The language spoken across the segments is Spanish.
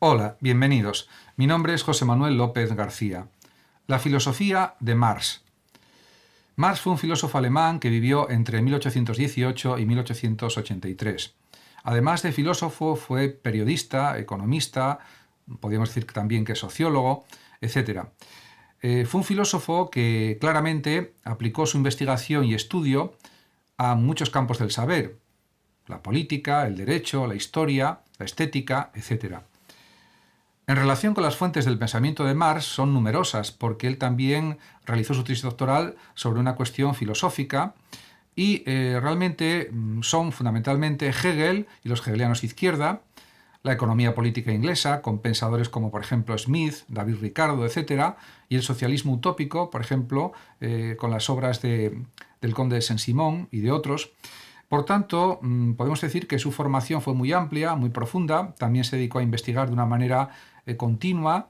Hola, bienvenidos. Mi nombre es José Manuel López García. La filosofía de Marx. Marx fue un filósofo alemán que vivió entre 1818 y 1883. Además de filósofo, fue periodista, economista, podríamos decir también que sociólogo, etc. Fue un filósofo que claramente aplicó su investigación y estudio a muchos campos del saber: la política, el derecho, la historia, la estética, etc. En relación con las fuentes del pensamiento de Marx, son numerosas, porque él también realizó su tesis doctoral sobre una cuestión filosófica y realmente son fundamentalmente Hegel y los hegelianos de izquierda, la economía política inglesa, con pensadores como por ejemplo Smith, David Ricardo, etc., y el socialismo utópico, por ejemplo, con las obras del conde de Saint-Simon y de otros. Por tanto, podemos decir que su formación fue muy amplia, muy profunda. También se dedicó a investigar de una manera continua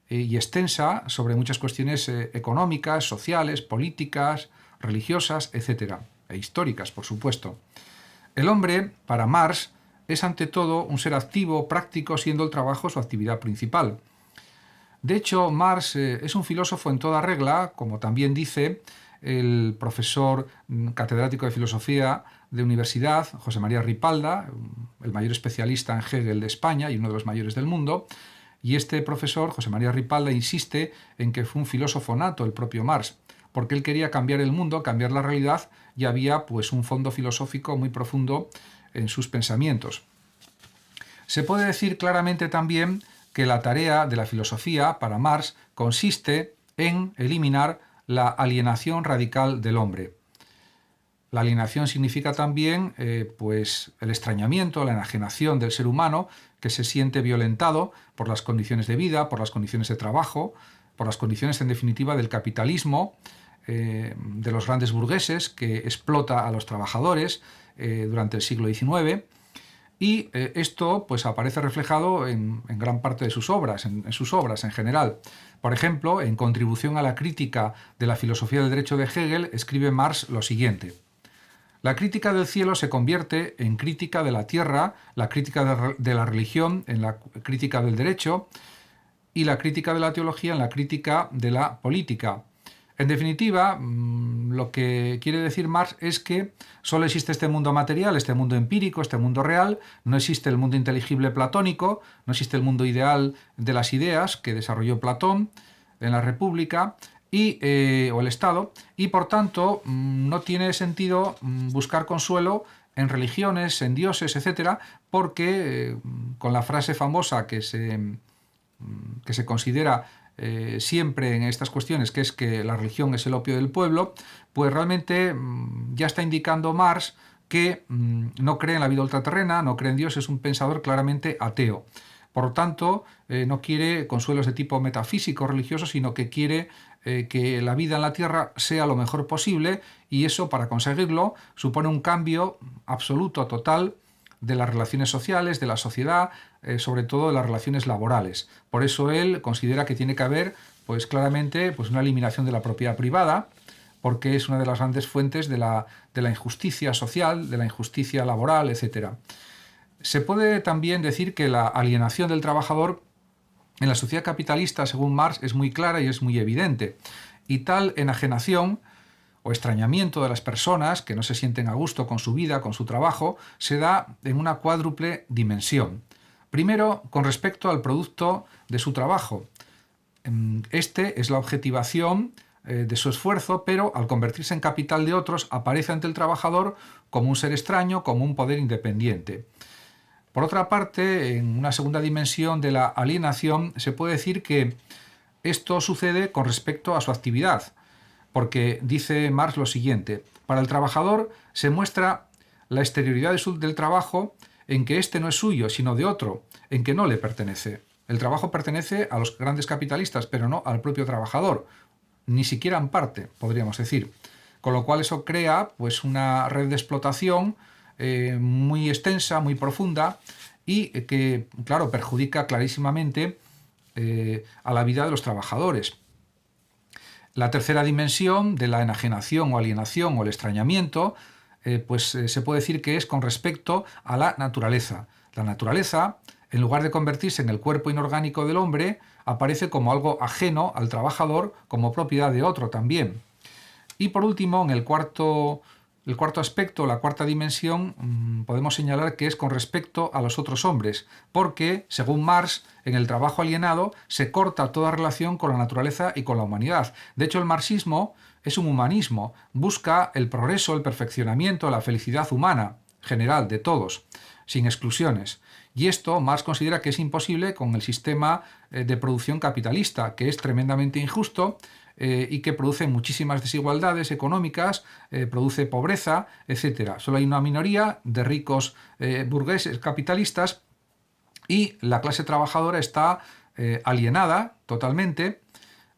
y extensa sobre muchas cuestiones económicas, sociales, políticas, religiosas, etc., e históricas, por supuesto. El hombre, para Marx, es ante todo un ser activo, práctico, siendo el trabajo su actividad principal. De hecho, Marx es un filósofo en toda regla, como también dice el profesor catedrático de filosofía de universidad, José María Ripalda, el mayor especialista en Hegel de España y uno de los mayores del mundo. Y este profesor, José María Ripalda, insiste en que fue un filósofo nato el propio Marx, porque él quería cambiar el mundo, cambiar la realidad, y había pues un fondo filosófico muy profundo en sus pensamientos. Se puede decir claramente también que la tarea de la filosofía para Marx consiste en eliminar la alienación radical del hombre. La alienación significa también pues el extrañamiento, la enajenación del ser humano, que se siente violentado por las condiciones de vida, por las condiciones de trabajo, por las condiciones en definitiva del capitalismo, de los grandes burgueses, que explota a los trabajadores durante el siglo XIX. Y esto pues aparece reflejado en gran parte de sus obras, en sus obras en general. Por ejemplo, en Contribución a la crítica de la filosofía del derecho de Hegel, escribe Marx lo siguiente: la crítica del cielo se convierte en crítica de la tierra, la crítica de la religión en la crítica del derecho y la crítica de la teología en la crítica de la política. En definitiva, lo que quiere decir Marx es que solo existe este mundo material, este mundo empírico, este mundo real. No existe el mundo inteligible platónico, no existe el mundo ideal de las ideas que desarrolló Platón en la República o el Estado, y por tanto no tiene sentido buscar consuelo en religiones, en dioses, etc., porque con la frase famosa que se considera siempre en estas cuestiones, que es que la religión es el opio del pueblo, pues realmente ya está indicando Marx que no cree en la vida ultraterrena, no cree en Dios, es un pensador claramente ateo. Por lo tanto, no quiere consuelos de tipo metafísico, religioso, sino que quiere que la vida en la Tierra sea lo mejor posible, y eso, para conseguirlo, supone un cambio absoluto, total, de las relaciones sociales, de la sociedad, sobre todo de las relaciones laborales. Por eso él considera que tiene que haber, pues claramente, pues una eliminación de la propiedad privada, porque es una de las grandes fuentes de la injusticia social, de la injusticia laboral, etc. Se puede también decir que la alienación del trabajador en la sociedad capitalista, según Marx, es muy clara y es muy evidente. Y tal enajenación o extrañamiento de las personas que no se sienten a gusto con su vida, con su trabajo, se da en una cuádruple dimensión. Primero, con respecto al producto de su trabajo. Este es la objetivación de su esfuerzo, pero al convertirse en capital de otros, aparece ante el trabajador como un ser extraño, como un poder independiente. Por otra parte, en una segunda dimensión de la alienación, se puede decir que esto sucede con respecto a su actividad, porque dice Marx lo siguiente: para el trabajador se muestra la exterioridad del trabajo en que éste no es suyo, sino de otro, en que no le pertenece. El trabajo pertenece a los grandes capitalistas, pero no al propio trabajador, ni siquiera en parte, podríamos decir. Con lo cual eso crea pues una red de explotación muy extensa, muy profunda, y que, claro, perjudica clarísimamente a la vida de los trabajadores. La tercera dimensión de la enajenación o alienación o el extrañamiento, se puede decir que es con respecto a la naturaleza. La naturaleza En lugar de convertirse en el cuerpo inorgánico del hombre, aparece como algo ajeno al trabajador, como propiedad de otro también. Y por último, en el cuarto aspecto, la cuarta dimensión, podemos señalar que es con respecto a los otros hombres, porque, según Marx, en el trabajo alienado se corta toda relación con la naturaleza y con la humanidad. De hecho, el marxismo es un humanismo, busca el progreso, el perfeccionamiento, la felicidad humana, general, de todos, sin exclusiones. Y esto Marx considera que es imposible con el sistema de producción capitalista, que es tremendamente injusto y que produce muchísimas desigualdades económicas, produce pobreza, etc. Solo hay una minoría de ricos burgueses capitalistas y la clase trabajadora está alienada totalmente,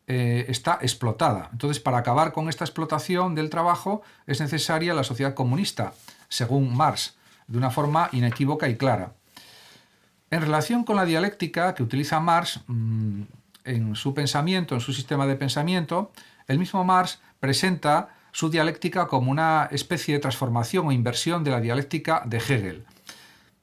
está explotada. Entonces, para acabar con esta explotación del trabajo es necesaria la sociedad comunista, según Marx, de una forma inequívoca y clara. En relación con la dialéctica que utiliza Marx en su pensamiento, en su sistema de pensamiento, el mismo Marx presenta su dialéctica como una especie de transformación o inversión de la dialéctica de Hegel.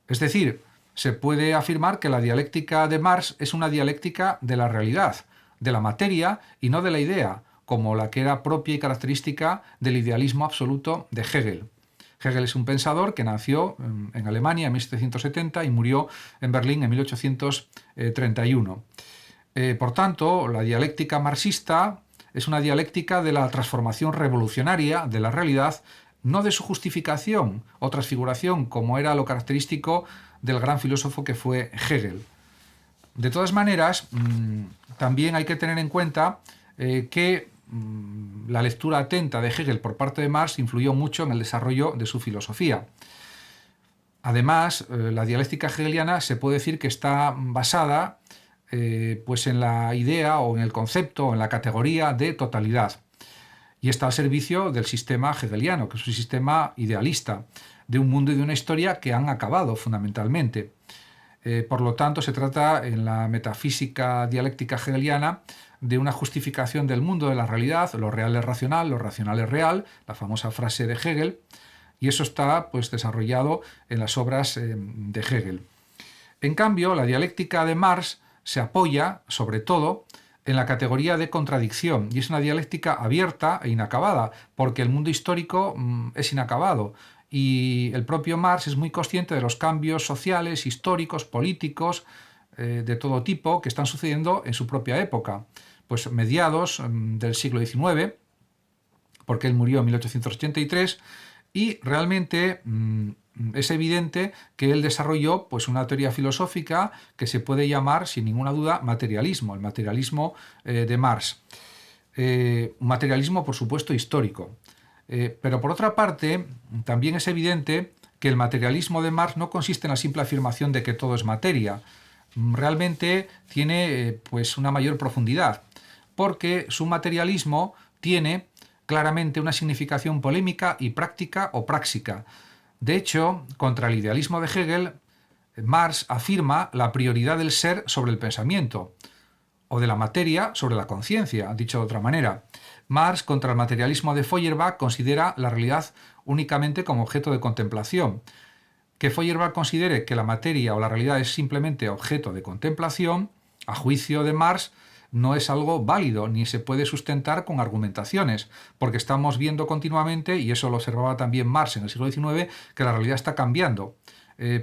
Es decir, se puede afirmar que la dialéctica de Marx es una dialéctica de la realidad, de la materia y no de la idea, como la que era propia y característica del idealismo absoluto de Hegel. Hegel es un pensador que nació en Alemania en 1770 y murió en Berlín en 1831. Por tanto, la dialéctica marxista es una dialéctica de la transformación revolucionaria de la realidad, no de su justificación o transfiguración, como era lo característico del gran filósofo que fue Hegel. De todas maneras, también hay que tener en cuenta que la lectura atenta de Hegel por parte de Marx influyó mucho en el desarrollo de su filosofía. Además, la dialéctica hegeliana se puede decir que está basada pues en la idea o en el concepto o en la categoría de totalidad y está al servicio del sistema hegeliano, que es un sistema idealista, de un mundo y de una historia que han acabado fundamentalmente. Por lo tanto, se trata en la metafísica dialéctica hegeliana de una justificación del mundo, de la realidad, lo real es racional, lo racional es real, la famosa frase de Hegel, y eso está pues, desarrollado en las obras de Hegel. En cambio, la dialéctica de Marx se apoya, sobre todo, en la categoría de contradicción, y es una dialéctica abierta e inacabada, porque el mundo histórico es inacabado, y el propio Marx es muy consciente de los cambios sociales, históricos, políticos, de todo tipo, que están sucediendo en su propia época. Pues mediados del siglo XIX, porque él murió en 1883, y realmente es evidente que él desarrolló pues, una teoría filosófica que se puede llamar, sin ninguna duda, materialismo, el materialismo de Marx. Un materialismo, por supuesto, histórico. Pero por otra parte, también es evidente que el materialismo de Marx no consiste en la simple afirmación de que todo es materia. Realmente tiene pues una mayor profundidad, porque su materialismo tiene claramente una significación polémica y práctica o práxica. De hecho, contra el idealismo de Hegel, Marx afirma la prioridad del ser sobre el pensamiento, o de la materia sobre la conciencia, dicho de otra manera. Marx, contra el materialismo de Feuerbach, considera la realidad únicamente como objeto de contemplación. Que Feuerbach considere que la materia o la realidad es simplemente objeto de contemplación, a juicio de Marx, no es algo válido ni se puede sustentar con argumentaciones, porque estamos viendo continuamente, y eso lo observaba también Marx en el siglo XIX, que la realidad está cambiando,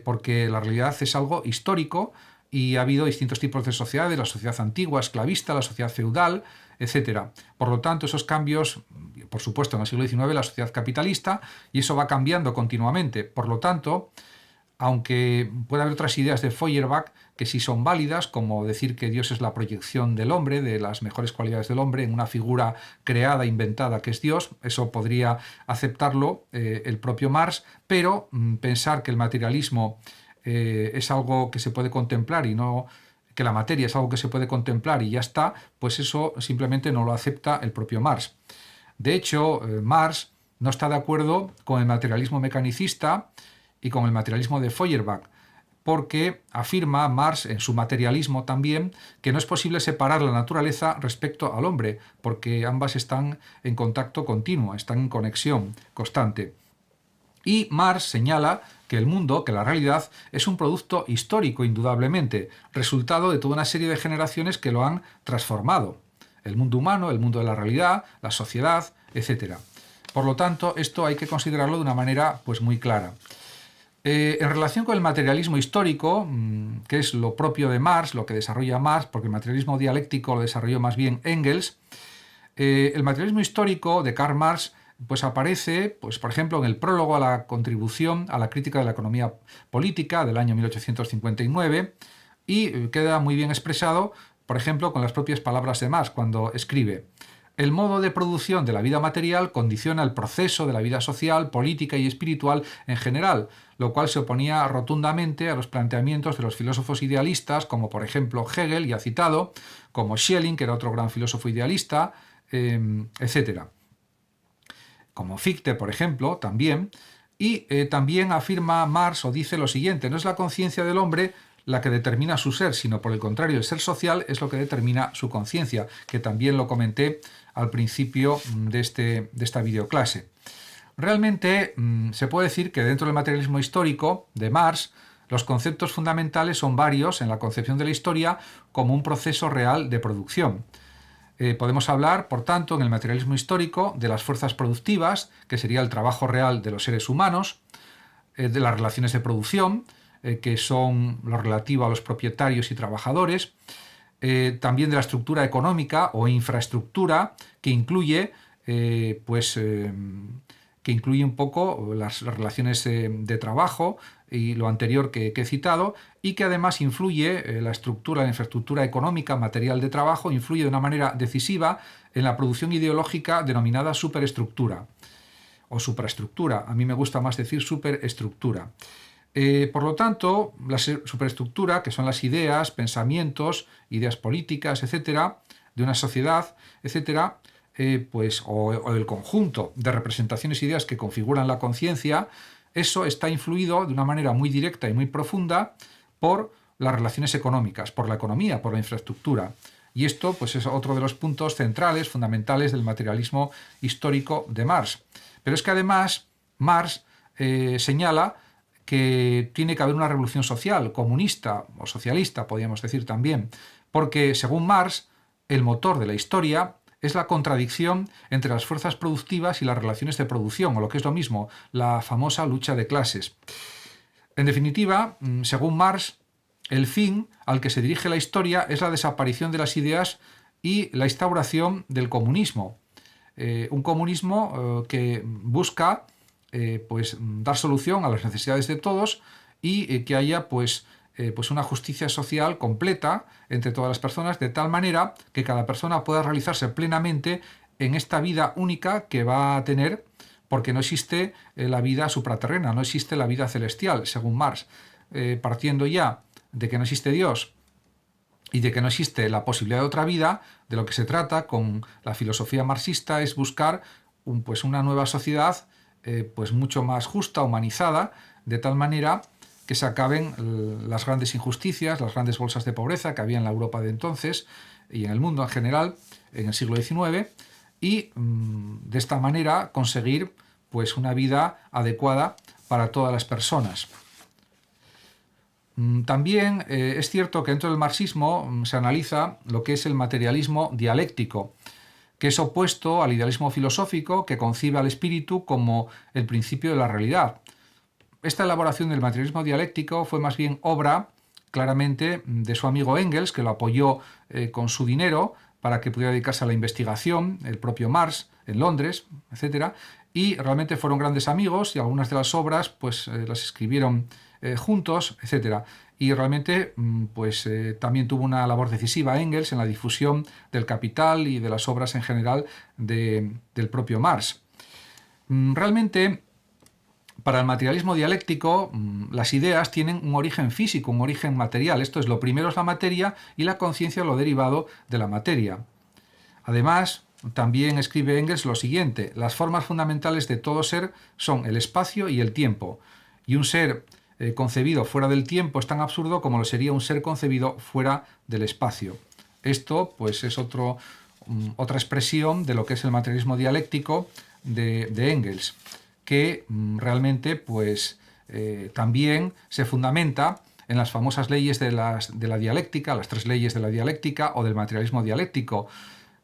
porque la realidad es algo histórico y ha habido distintos tipos de sociedades, la sociedad antigua, esclavista, la sociedad feudal, etc. Por lo tanto, esos cambios, por supuesto, en el siglo XIX la sociedad capitalista, y eso va cambiando continuamente. Por lo tanto, aunque pueda haber otras ideas de Feuerbach que sí son válidas, como decir que Dios es la proyección del hombre, de las mejores cualidades del hombre, en una figura creada, inventada que es Dios, eso podría aceptarlo el propio Marx, pero pensar que el materialismo es algo que se puede contemplar y no que la materia es algo que se puede contemplar y ya está, pues eso simplemente no lo acepta el propio Marx. De hecho, Marx no está de acuerdo con el materialismo mecanicista y con el materialismo de Feuerbach, porque afirma Marx en su materialismo también que no es posible separar la naturaleza respecto al hombre, porque ambas están en contacto continuo, están en conexión constante. Y Marx señala que el mundo, que la realidad, es un producto histórico, indudablemente, resultado de toda una serie de generaciones que lo han transformado. El mundo humano, el mundo de la realidad, la sociedad, etc. Por lo tanto, esto hay que considerarlo de una manera pues, muy clara. En relación con el materialismo histórico, que es lo propio de Marx, lo que desarrolla Marx, porque el materialismo dialéctico lo desarrolló más bien Engels, el materialismo histórico de Karl Marx pues aparece, pues, por ejemplo, en el prólogo a la contribución a la crítica de la economía política del año 1859 y queda muy bien expresado, por ejemplo, con las propias palabras de Marx, cuando escribe: el modo de producción de la vida material condiciona el proceso de la vida social, política y espiritual en general, lo cual se oponía rotundamente a los planteamientos de los filósofos idealistas, como por ejemplo Hegel, ya citado, como Schelling, que era otro gran filósofo idealista, etc. Como Fichte, por ejemplo, también. Y también afirma Marx o dice lo siguiente: no es la conciencia del hombre la que determina su ser, sino por el contrario, el ser social es lo que determina su conciencia, que también lo comenté al principio de esta videoclase. Realmente se puede decir que dentro del materialismo histórico de Marx, los conceptos fundamentales son varios en la concepción de la historia como un proceso real de producción. Podemos hablar, por tanto, en el materialismo histórico de las fuerzas productivas, que sería el trabajo real de los seres humanos, de las relaciones de producción, que son lo relativo a los propietarios y trabajadores, también de la estructura económica o infraestructura, que incluye que incluye un poco las relaciones de trabajo y lo anterior que he citado, y que además influye la infraestructura económica, material de trabajo, influye de una manera decisiva en la producción ideológica denominada superestructura o supraestructura. A mí me gusta más decir superestructura. Por lo tanto, la superestructura, que son las ideas, pensamientos, ideas políticas, etcétera, de una sociedad, etcétera, o el conjunto de representaciones e ideas que configuran la conciencia, eso está influido de una manera muy directa y muy profunda por las relaciones económicas, por la economía, por la infraestructura. Y esto pues, es otro de los puntos centrales, fundamentales del materialismo histórico de Marx. Pero es que además Marx señala que tiene que haber una revolución social, comunista o socialista, podríamos decir también, porque según Marx, el motor de la historia es la contradicción entre las fuerzas productivas y las relaciones de producción, o lo que es lo mismo, la famosa lucha de clases. En definitiva, según Marx, el fin al que se dirige la historia es la desaparición de las ideas y la instauración del comunismo. Un comunismo que busca dar solución a las necesidades de todos y que haya pues una justicia social completa entre todas las personas, de tal manera que cada persona pueda realizarse plenamente en esta vida única que va a tener, porque no existe la vida supraterrena, no existe la vida celestial, según Marx. Partiendo ya de que no existe Dios y de que no existe la posibilidad de otra vida, de lo que se trata con la filosofía marxista es buscar una nueva sociedad mucho más justa, humanizada, de tal manera que se acaben las grandes injusticias, las grandes bolsas de pobreza que había en la Europa de entonces y en el mundo en general en el siglo XIX, y de esta manera conseguir pues una vida adecuada para todas las personas. También es cierto que dentro del marxismo se analiza lo que es el materialismo dialéctico, que es opuesto al idealismo filosófico que concibe al espíritu como el principio de la realidad. Esta elaboración del materialismo dialéctico fue más bien obra, claramente, de su amigo Engels, que lo apoyó con su dinero para que pudiera dedicarse a la investigación, el propio Marx en Londres, etc. Y realmente fueron grandes amigos y algunas de las obras las escribieron juntos, etc. Y realmente también tuvo una labor decisiva Engels en la difusión del Capital y de las obras en general del propio Marx. Realmente, para el materialismo dialéctico, las ideas tienen un origen físico, un origen material. Esto es, lo primero es la materia y la conciencia lo derivado de la materia. Además, también escribe Engels lo siguiente: las formas fundamentales de todo ser son el espacio y el tiempo, y un ser concebido fuera del tiempo es tan absurdo como lo sería un ser concebido fuera del espacio. Esto es otra expresión de lo que es el materialismo dialéctico de Engels, que realmente pues, también se fundamenta en las famosas leyes de la dialéctica, las 3 leyes de la dialéctica o del materialismo dialéctico,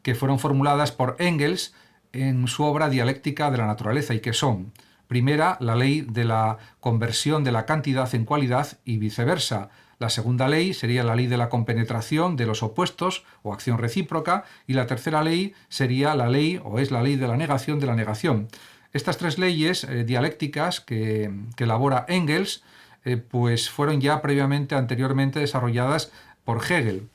que fueron formuladas por Engels en su obra Dialéctica de la Naturaleza, y que son: primera, la ley de la conversión de la cantidad en cualidad y viceversa. La segunda ley sería la ley de la compenetración de los opuestos o acción recíproca, y la tercera ley sería la ley, o es la ley de la negación de la negación. Estas 3 leyes dialécticas que elabora Engels pues fueron ya anteriormente desarrolladas por Hegel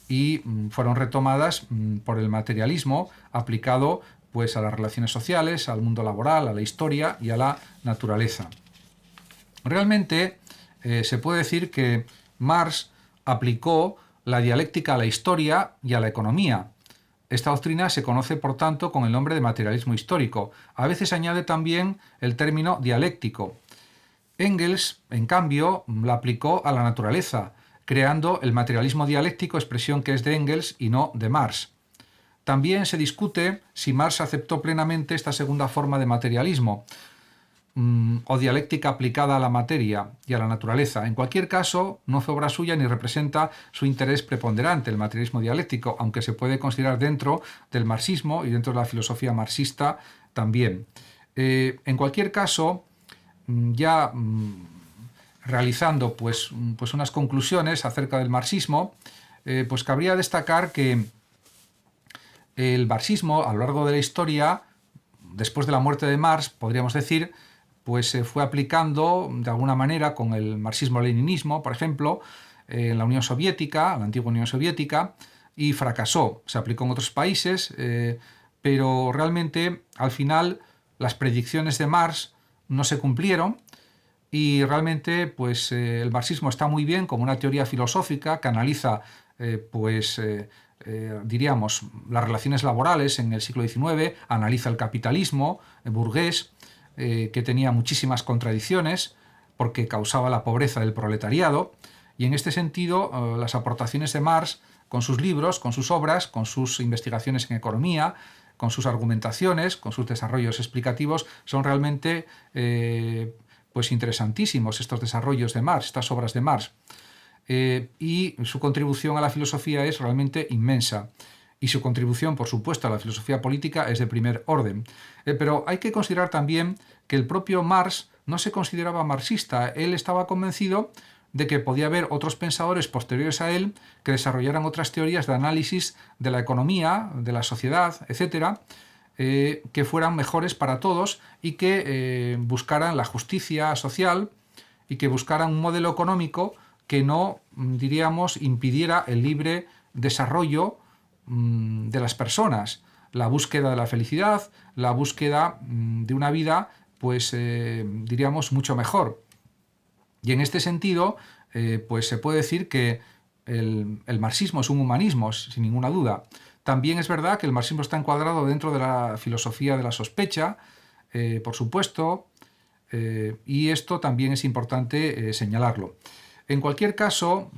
y fueron retomadas por el materialismo aplicado pues a las relaciones sociales, al mundo laboral, a la historia y a la naturaleza. Realmente se puede decir que Marx aplicó la dialéctica a la historia y a la economía. Esta doctrina se conoce, por tanto, con el nombre de materialismo histórico. A veces añade también el término dialéctico. Engels, en cambio, la aplicó a la naturaleza, creando el materialismo dialéctico, expresión que es de Engels y no de Marx. También se discute si Marx aceptó plenamente esta segunda forma de materialismo o dialéctica aplicada a la materia y a la naturaleza. En cualquier caso, no fue obra suya ni representa su interés preponderante, el materialismo dialéctico, aunque se puede considerar dentro del marxismo y dentro de la filosofía marxista también. En cualquier caso, ya realizando pues unas conclusiones acerca del marxismo, pues cabría destacar que el marxismo, a lo largo de la historia, después de la muerte de Marx, podríamos decir, pues se fue aplicando de alguna manera con el marxismo-leninismo, por ejemplo, en la Unión Soviética, la antigua Unión Soviética, y fracasó. Se aplicó en otros países, pero realmente al final las predicciones de Marx no se cumplieron, y realmente pues el marxismo está muy bien como una teoría filosófica que analiza diríamos las relaciones laborales en el siglo XIX, analiza el capitalismo burgués, que tenía muchísimas contradicciones porque causaba la pobreza del proletariado, y en este sentido las aportaciones de Marx, con sus libros, con sus obras, con sus investigaciones en economía, con sus argumentaciones, con sus desarrollos explicativos, son realmente pues interesantísimos estos desarrollos de Marx, estas obras de Marx. Y su contribución a la filosofía es realmente inmensa. Y su contribución, por supuesto, a la filosofía política es de primer orden. Pero hay que considerar también que el propio Marx no se consideraba marxista. Él estaba convencido de que podía haber otros pensadores posteriores a él que desarrollaran otras teorías de análisis de la economía, de la sociedad, etcétera, que fueran mejores para todos y que buscaran la justicia social y que buscaran un modelo económico que no, diríamos, impidiera el libre desarrollo de las personas, la búsqueda de la felicidad, la búsqueda de una vida, pues diríamos, mucho mejor. Y en este sentido, pues se puede decir que el marxismo es un humanismo, sin ninguna duda. También es verdad que el marxismo está encuadrado dentro de la filosofía de la sospecha, por supuesto, y esto también es importante señalarlo. En cualquier caso,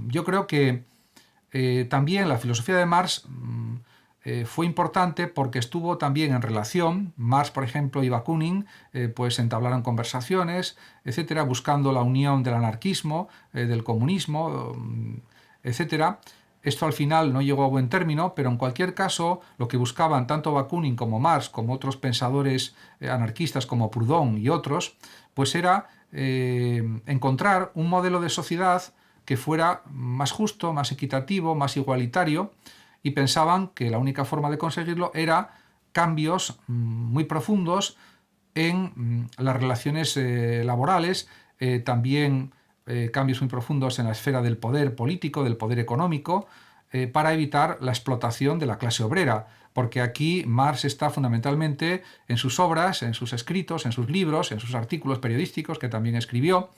yo creo que también la filosofía de Marx fue importante porque estuvo también en relación. Marx, por ejemplo, y Bakunin pues entablaron conversaciones, etcétera, buscando la unión del anarquismo, del comunismo, etcétera. Esto al final no llegó a buen término, pero en cualquier caso lo que buscaban tanto Bakunin como Marx, como otros pensadores anarquistas como Proudhon y otros, pues era encontrar un modelo de sociedad que fuera más justo, más equitativo, más igualitario, y pensaban que la única forma de conseguirlo era cambios muy profundos en las relaciones laborales, también cambios muy profundos en la esfera del poder político, del poder económico, para evitar la explotación de la clase obrera, porque aquí Marx está fundamentalmente en sus obras, en sus escritos, en sus libros, en sus artículos periodísticos que también escribió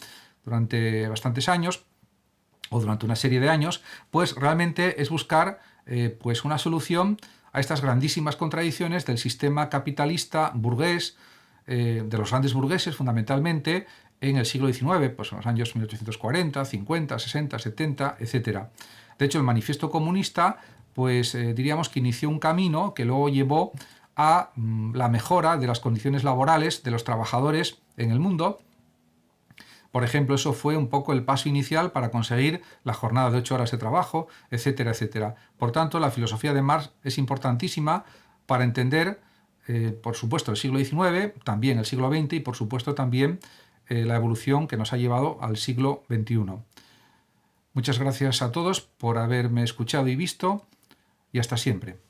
durante bastantes años, o durante una serie de años, pues realmente es buscar pues una solución a estas grandísimas contradicciones del sistema capitalista burgués, de los grandes burgueses fundamentalmente, en el siglo XIX, pues en los años 1840, 50, 60, 70, etc. De hecho, el Manifiesto Comunista, pues diríamos que inició un camino que luego llevó a la mejora de las condiciones laborales de los trabajadores en el mundo. Por ejemplo, eso fue un poco el paso inicial para conseguir la jornada de 8 horas de trabajo, etcétera, etcétera. Por tanto, la filosofía de Marx es importantísima para entender, por supuesto, el siglo XIX, también el siglo XX y, por supuesto, también la evolución que nos ha llevado al siglo XXI. Muchas gracias a todos por haberme escuchado y visto, y hasta siempre.